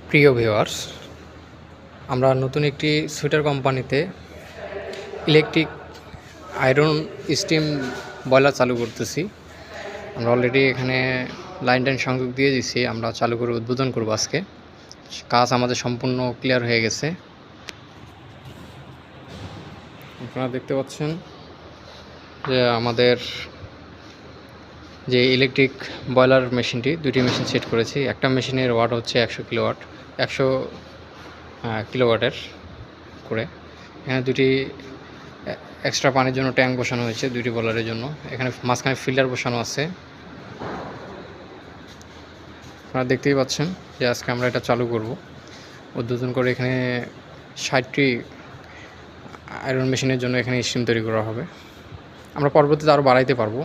প্রিয় ভিউয়ার্স, আমরা নতুন একটি সুইটার কোম্পানিতে ইলেকট্রিক আয়রন স্টিম বয়লার চালু করতেছি। আমরা অলরেডি এখানে লাইন সংযোগ দিয়ে দিচ্ছি। আমরা চালু করে উদ্বোধন করব আজকে। কাজ আমাদের সম্পূর্ণ ক্লিয়ার হয়ে গেছে। আপনারা দেখতে পাচ্ছেন যে আমাদের যে ইলেকট্রিক বয়লার মেশিনটি, দুটি মেশিন সেট করেছি। একটা মেশিনের ওয়াট হচ্ছে 100 কিলোওয়াটের করে। এখানে দুটি এক্সট্রা পানির জন্য ট্যাঙ্ক বসানো হয়েছে দুটি বয়লারের জন্য। এখানে মাঝখানে ফিল্টার বসানো আছে। আপনারা দেখতেই পাচ্ছেন যে আজকে আমরা এটা চালু করব উদ্বোধন করে। এখানে 60টি আয়রন মেশিনের জন্য এখানে স্টিম তৈরি করা হবে। আমরা পরবর্তীতে আরও বাড়াইতে পারবো।